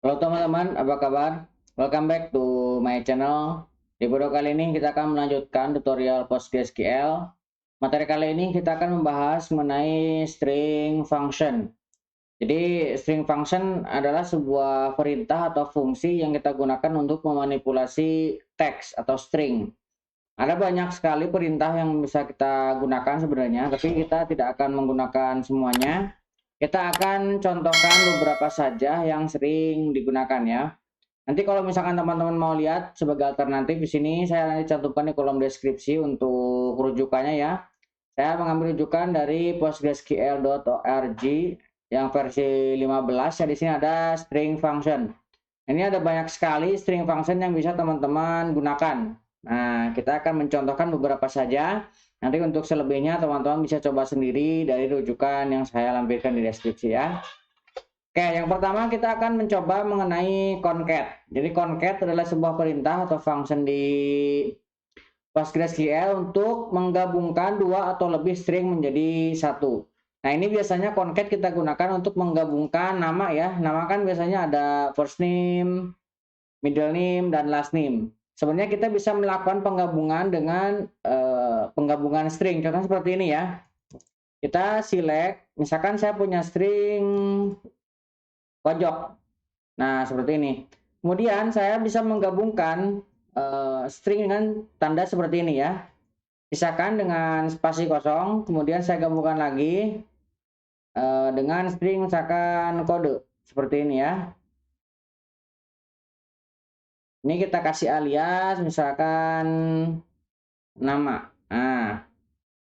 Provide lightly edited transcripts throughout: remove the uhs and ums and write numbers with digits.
Halo teman-teman, apa kabar? Welcome back to my channel. Di video kali ini kita akan melanjutkan tutorial PostgreSQL. Materi kali ini kita akan membahas mengenai string function. Jadi string function adalah sebuah perintah atau fungsi yang kita gunakan untuk memanipulasi teks atau string. Ada banyak sekali perintah yang bisa kita gunakan sebenarnya, tapi kita tidak akan menggunakan semuanya. Kita akan contohkan beberapa saja yang sering digunakan ya. Nanti kalau misalkan teman-teman mau lihat sebagai alternatif di sini saya nanti cantumkan di kolom deskripsi untuk rujukannya ya. Saya mengambil rujukan dari postgresql.org yang versi 15 ya. Di sini ada string function. Ini ada banyak sekali string function yang bisa teman-teman gunakan. Nah, kita akan mencontohkan beberapa saja. Nanti untuk selebihnya teman-teman bisa coba sendiri dari rujukan yang saya lampirkan di deskripsi ya. Oke, yang pertama kita akan mencoba mengenai concat. Jadi concat adalah sebuah perintah atau function di PostgreSQL untuk menggabungkan dua atau lebih string menjadi satu. Nah, ini biasanya concat kita gunakan untuk menggabungkan nama ya. Nama kan biasanya ada first name, middle name, dan last name. Sebenarnya kita bisa melakukan penggabungan dengan penggabungan string. Contohnya seperti ini ya. Kita select, misalkan saya punya string pojok. Nah, seperti ini. Kemudian saya bisa menggabungkan string dengan tanda seperti ini ya. Pisahkan dengan spasi kosong, kemudian saya gabungkan lagi dengan string misalkan kode. Seperti ini ya. Ini kita kasih alias misalkan nama. Nah,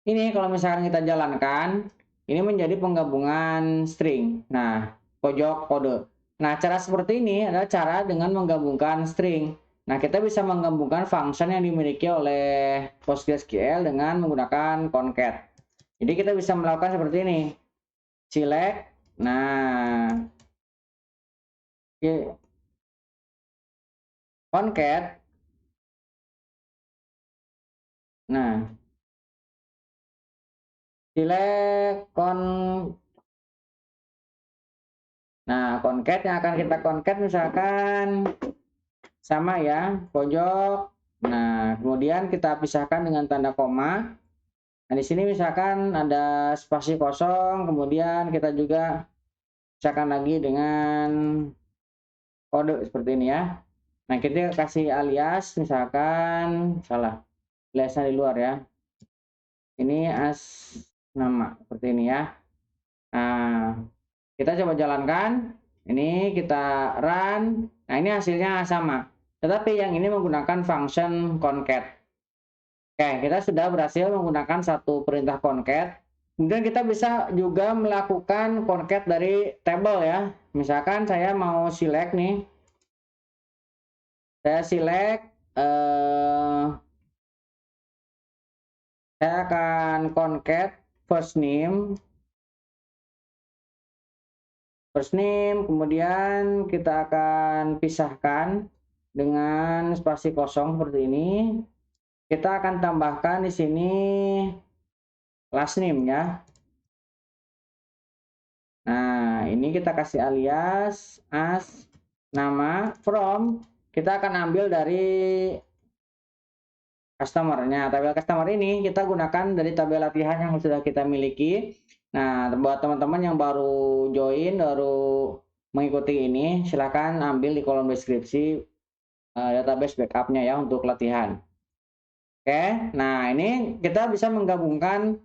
ini kalau misalkan kita jalankan, ini menjadi penggabungan string. Nah, pojok kode. Nah, cara seperti ini adalah cara dengan menggabungkan string. Nah, kita bisa menggabungkan function yang dimiliki oleh PostgreSQL dengan menggunakan concat. Jadi kita bisa melakukan seperti ini. Select. Nah, concat. Nah, select Nah, concat yang akan kita concat misalkan sama ya, pojok. Nah, kemudian kita pisahkan dengan tanda koma. Nah, di sini misalkan ada spasi kosong, kemudian kita juga pisahkan lagi dengan kode seperti ini ya. Nah, kita kasih alias misalkan salah. Aliasnya di luar ya. Ini as nama seperti ini ya. Nah, kita coba jalankan. Ini kita run. Nah, ini hasilnya sama. Tetapi yang ini menggunakan function concat. Oke, kita sudah berhasil menggunakan satu perintah concat. Kemudian kita bisa juga melakukan concat dari table ya. Misalkan saya mau select nih. Saya select saya akan concat first name, kemudian kita akan pisahkan dengan spasi kosong seperti ini. Kita akan tambahkan di sini last name ya. Nah, ini kita kasih alias as nama from. Kita akan ambil dari customer-nya. Tabel customer ini kita gunakan dari tabel latihan yang sudah kita miliki. Nah, buat teman-teman yang baru join, baru mengikuti ini, silahkan ambil di kolom deskripsi database backupnya ya untuk latihan. Oke, nah ini kita bisa menggabungkan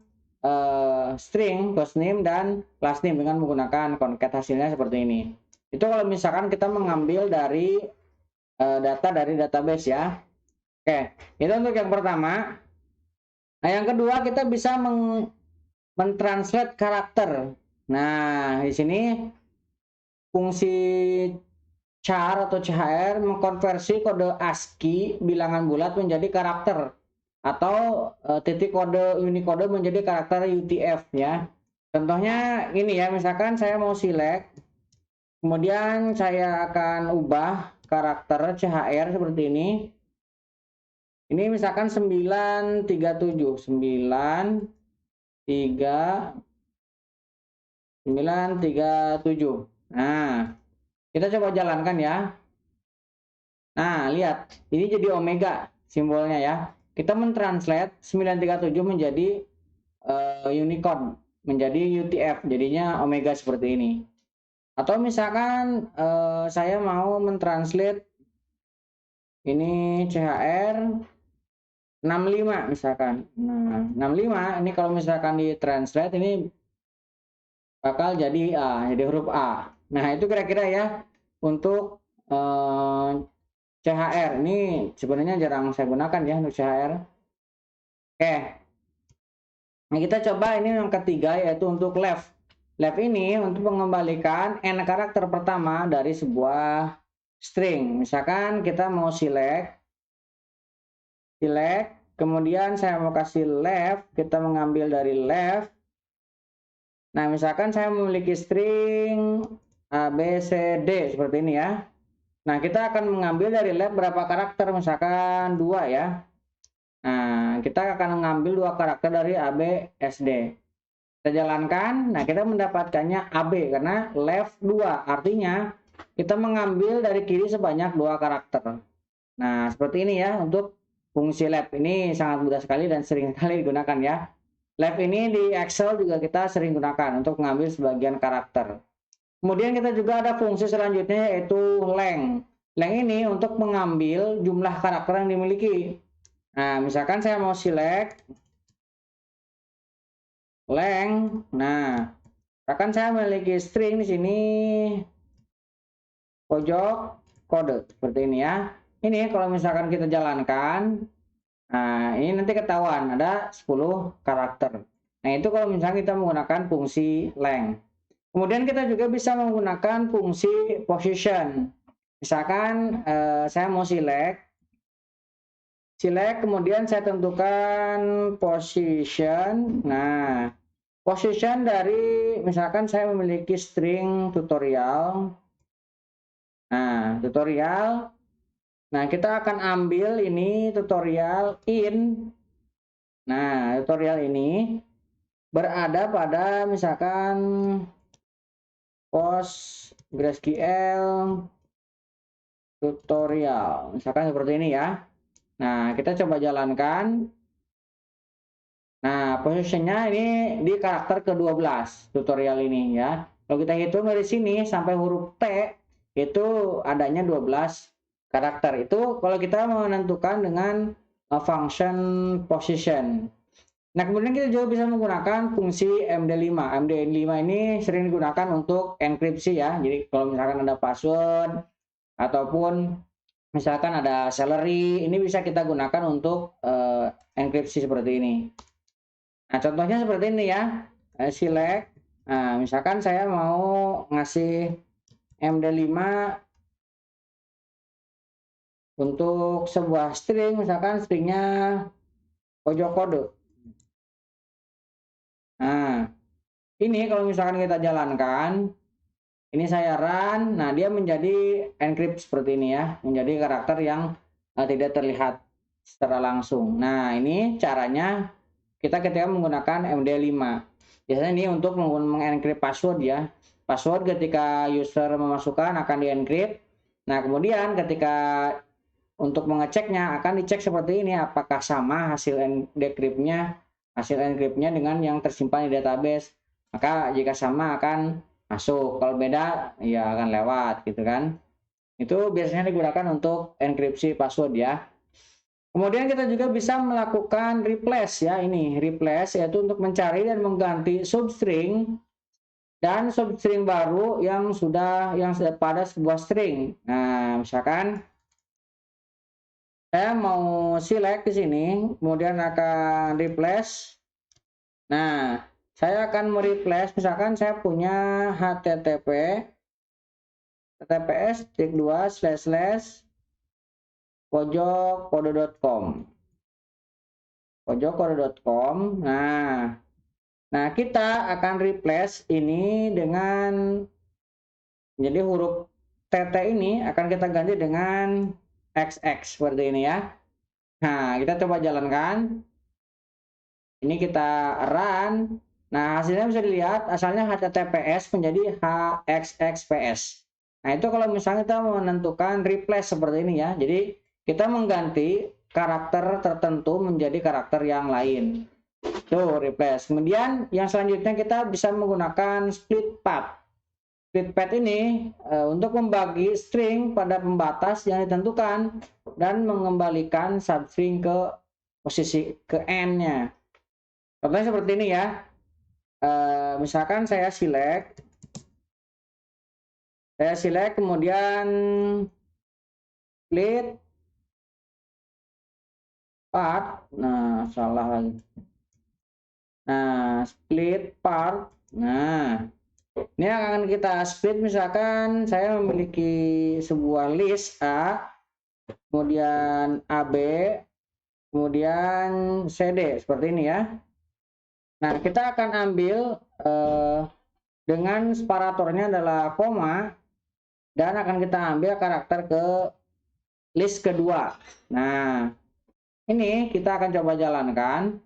string first name dan last name dengan menggunakan concat. Hasilnya seperti ini. Itu kalau misalkan kita mengambil dari data dari database ya. Oke, itu untuk yang pertama. Nah, yang kedua kita bisa mentranslate karakter. Nah, di sini fungsi char atau chr mengkonversi kode ASCII bilangan bulat menjadi karakter atau titik kode Unicode menjadi karakter UTF ya. Contohnya ini ya, misalkan saya mau select, kemudian saya akan ubah karakter CHR seperti ini. Ini misalkan 937, 937. 937. Nah, Kita coba jalankan ya. Nah, lihat, ini jadi omega simbolnya ya. Kita mentranslate 937 menjadi unicorn, menjadi UTF, jadinya omega seperti ini. Atau misalkan saya mau mentranslate ini CHR 65 misalkan. Nah, 65 ini kalau misalkan ditranslate ini bakal jadi A, jadi huruf A. Nah, itu kira-kira ya untuk CHR. Ini sebenarnya jarang saya gunakan ya untuk CHR. Oke. Nah, kita coba ini yang ketiga yaitu untuk left. Left ini untuk mengembalikan n karakter pertama dari sebuah string. Misalkan kita mau select, kemudian saya mau kasih left, kita mengambil dari left. Nah, misalkan saya memiliki string A, B, C, D seperti ini ya. Nah, kita akan mengambil dari left berapa karakter, misalkan 2 ya. Nah, kita akan mengambil 2 karakter dari A, B, S, D. Kita jalankan, nah kita mendapatkannya AB karena left 2, artinya kita mengambil dari kiri sebanyak 2 karakter. Nah, seperti ini ya untuk fungsi left. Ini sangat mudah sekali dan sering kali digunakan ya. Left ini di Excel juga kita sering gunakan untuk mengambil sebagian karakter. Kemudian kita juga ada fungsi selanjutnya yaitu length. Length ini untuk mengambil jumlah karakter yang dimiliki. Nah, misalkan saya mau select length. Nah, akan saya memiliki string di sini pojok kode seperti ini ya. Ini kalau misalkan kita jalankan, nah ini nanti ketahuan ada 10 karakter. Nah, itu kalau misalkan kita menggunakan fungsi length. Kemudian kita juga bisa menggunakan fungsi position. Misalkan saya mau select, kemudian saya tentukan position. Nah, position dari misalkan saya memiliki string tutorial. Nah, tutorial. Nah, kita akan ambil ini tutorial in. Nah, tutorial ini berada pada misalkan PostgreSQL tutorial. Misalkan seperti ini ya. Nah, kita coba jalankan. Nah, posisinya ini di karakter ke-12 tutorial ini ya. Kalau kita hitung dari sini sampai huruf T itu adanya 12 karakter. Itu kalau kita menentukan dengan function position. Nah, kemudian kita juga bisa menggunakan fungsi MD5. MD5 ini sering digunakan untuk enkripsi ya. Jadi kalau misalkan ada password ataupun misalkan ada salary, ini bisa kita gunakan untuk enkripsi seperti ini. Nah, contohnya seperti ini ya. Select. Nah, misalkan saya mau ngasih MD5 untuk sebuah string, misalkan stringnya pojok kode. Nah, ini kalau misalkan kita jalankan, ini saya run, nah dia menjadi encrypt seperti ini ya, menjadi karakter yang tidak terlihat secara langsung. Nah, ini caranya kita ketika menggunakan MD5. Biasanya ini untuk mengencrypt password ya. Password ketika user memasukkan akan diencrypt. Nah, kemudian ketika untuk mengeceknya akan dicek seperti ini apakah sama hasil encryptnya dengan yang tersimpan di database. Maka jika sama akan masuk, kalau beda ya akan lewat gitu kan. Itu biasanya digunakan untuk enkripsi password ya. Kemudian kita juga bisa melakukan replace ya, ini replace yaitu untuk mencari dan mengganti substring dan substring baru yang sudah pada sebuah string. Nah, misalkan saya mau select di sini, kemudian akan replace. Nah, saya akan mereplace, misalkan saya punya https:// pojokcode.com. Nah, kita akan replace ini dengan jadi huruf TT ini akan kita ganti dengan XX seperti ini ya. Nah, kita coba jalankan. Ini kita run. Nah, hasilnya bisa dilihat asalnya HTTPS menjadi HXXPS. Nah, itu kalau misalnya kita menentukan replace seperti ini ya. Jadi kita mengganti karakter tertentu menjadi karakter yang lain. Tuh, replace. Kemudian yang selanjutnya kita bisa menggunakan split path. Split path ini untuk membagi string pada pembatas yang ditentukan dan mengembalikan substring ke posisi ke n-nya. Contohnya seperti ini ya. Misalkan saya select kemudian split part. Nah, salah lagi. Nah, split part. Nah, ini akan kita split. Misalkan saya memiliki sebuah list A, kemudian AB, kemudian CD seperti ini ya. Nah, kita akan ambil dengan separatornya adalah koma, dan akan kita ambil karakter ke list kedua. Nah, ini kita akan coba jalankan.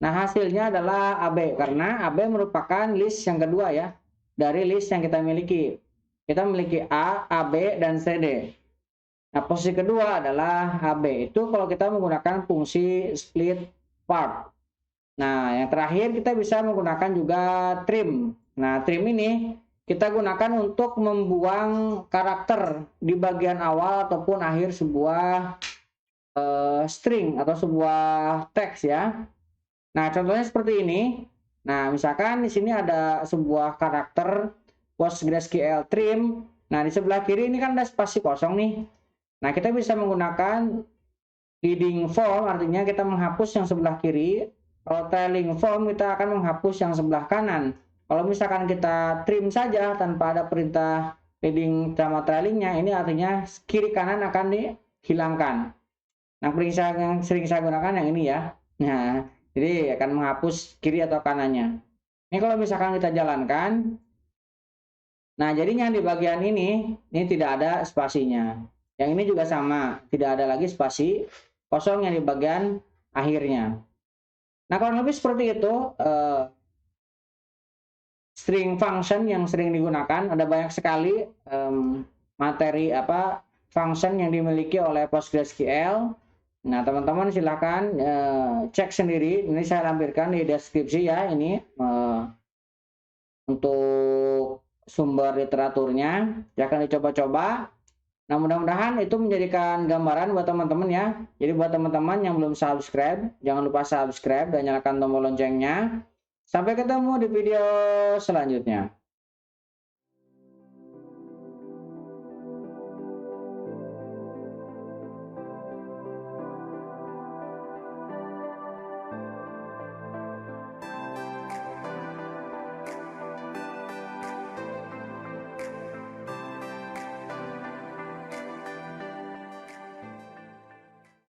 Nah, hasilnya adalah AB, karena AB merupakan list yang kedua ya, dari list yang kita miliki. Kita memiliki A, AB, dan CD. Nah, posisi kedua adalah AB. Itu kalau kita menggunakan fungsi split part. Nah, yang terakhir kita bisa menggunakan juga trim. Nah, trim ini kita gunakan untuk membuang karakter di bagian awal ataupun akhir sebuah string atau sebuah teks ya. Nah, contohnya seperti ini. Nah, misalkan di sini ada sebuah karakter PostgreSQL trim. Nah, di sebelah kiri ini kan ada spasi kosong nih. Nah, kita bisa menggunakan leading form, artinya kita menghapus yang sebelah kiri. Kalau trailing form, kita akan menghapus yang sebelah kanan. Kalau misalkan kita trim saja tanpa ada perintah leading sama trailingnya, ini artinya kiri kanan akan dihilangkan. Nah, yang sering saya gunakan yang ini ya. Nah, jadi akan menghapus kiri atau kanannya. Ini kalau misalkan kita jalankan, nah jadinya di bagian ini tidak ada spasinya. Yang ini juga sama, tidak ada lagi spasi kosong yang di bagian akhirnya. Nah, kurang lebih seperti itu string function yang sering digunakan. Ada banyak sekali materi function yang dimiliki oleh PostgreSQL. Nah, teman-teman silahkan cek sendiri. Ini saya lampirkan di deskripsi ya, ini untuk sumber literaturnya. Silahkan dicoba-coba. Nah, mudah-mudahan itu menjadikan gambaran buat teman-teman ya. Jadi buat teman-teman yang belum subscribe, jangan lupa subscribe dan nyalakan tombol loncengnya. Sampai ketemu di video selanjutnya.